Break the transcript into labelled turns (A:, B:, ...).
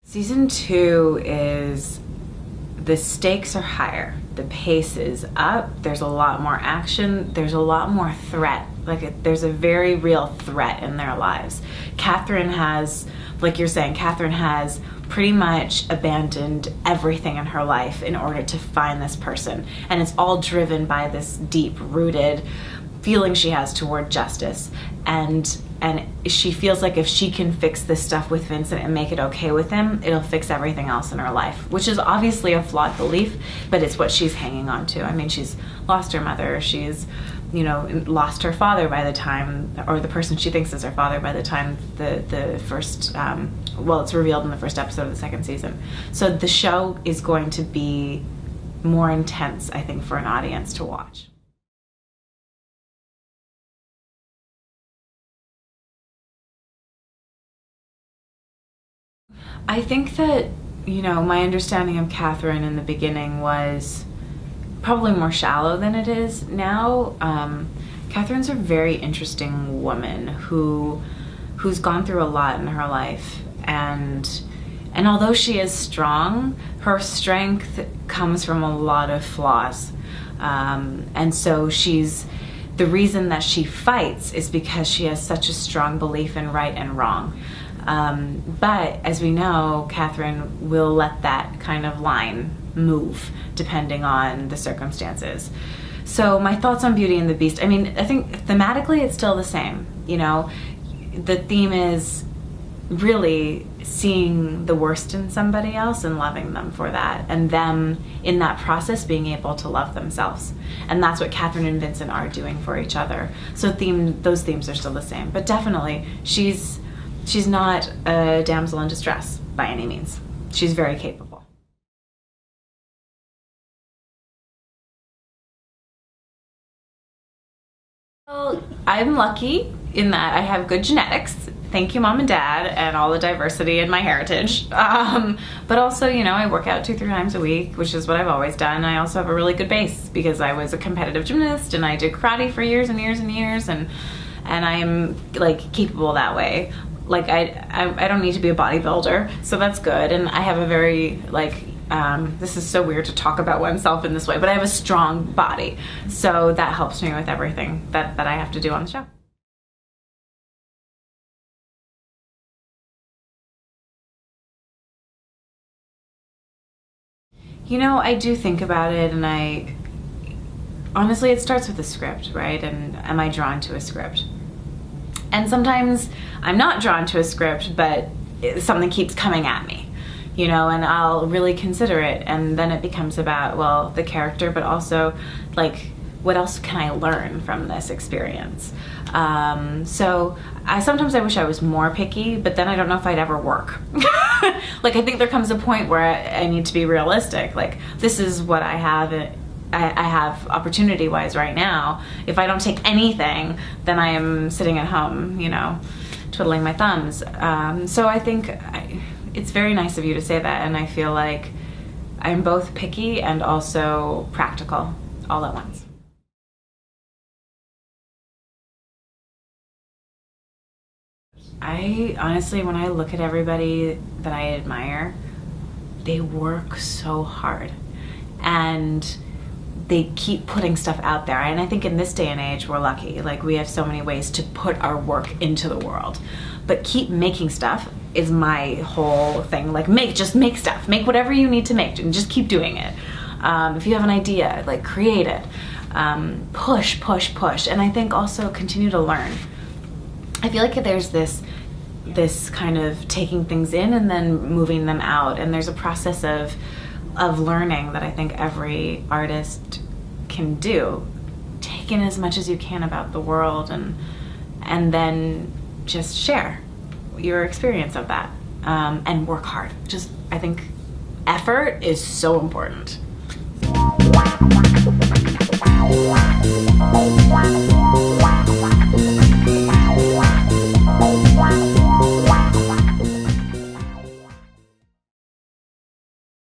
A: Season 2 is, the stakes are higher, the pace is up, there's a lot more action, there's a lot more threat. There's a very real threat in their lives. Catherine has, like you're saying, Catherine has pretty much abandoned everything in her life in order to find this person. And it's all driven by this deep-rooted feeling she has toward justice. And she feels like if she can fix this stuff with Vincent and make it okay with him, it'll fix everything else in her life, which is obviously a flawed belief, but it's what she's hanging on to. I mean, she's lost her mother, she's, you know, lost her father by the time, or the person she thinks is her father by the time the first, well, it's revealed in the first episode of the second season. So the show is going to be more intense, I think, for an audience to watch. I think that, you know, my understanding of Catherine in the beginning was probably more shallow than it is now. Catherine's a very interesting woman who's gone through a lot in her life, and although she is strong, her strength comes from a lot of flaws, and so the reason that she fights is because she has such a strong belief in right and wrong. But as we know, Catherine will let that kind of line move depending on the circumstances. So my thoughts on Beauty and the Beast, I mean, I think thematically it's still the same. You know, the theme is really seeing the worst in somebody else and loving them for that, and them in that process being able to love themselves. And that's what Catherine and Vincent are doing for each other. So those themes are still the same, but definitely she's not a damsel in distress by any means. She's very capable. Well, I'm lucky in that I have good genetics. Thank you, Mom and Dad, and all the diversity in my heritage. But also, you know, I work out 2-3 times a week, which is what I've always done. I also have a really good base because I was a competitive gymnast and I did karate for years and years and years, and I'm like capable that way. Like I don't need to be a bodybuilder, so that's good. And I have a very, like, this is so weird to talk about oneself in this way, but I have a strong body, so that helps me with everything that I have to do on the show. You know, I do think about it, and honestly, it starts with a script, right? And am I drawn to a script? And sometimes I'm not drawn to a script, but something keeps coming at me, you know, and I'll really consider it. And then it becomes about, well, the character, but also, like, what else can I learn from this experience? So sometimes I wish I was more picky, but then I don't know if I'd ever work. Like, I think there comes a point where I need to be realistic. Like, this is what I have. I have opportunity-wise right now. If I don't take anything, then I am sitting at home, you know, twiddling my thumbs. So I think it's very nice of you to say that, and I feel like I'm both picky and also practical all at once. I honestly, when I look at everybody that I admire, they work so hard, and they keep putting stuff out there. And I think in this day and age, we're lucky. Like, we have so many ways to put our work into the world. But keep making stuff is my whole thing. Like, just make stuff. Make whatever you need to make, and just keep doing it. If you have an idea, like, create it. Push, push, push. And I think also continue to learn. I feel like there's this kind of taking things in and then moving them out. And there's a process of learning that I think every artist can do. Take in as much as you can about the world, and then just share your experience of that, and work hard. I think effort is so important.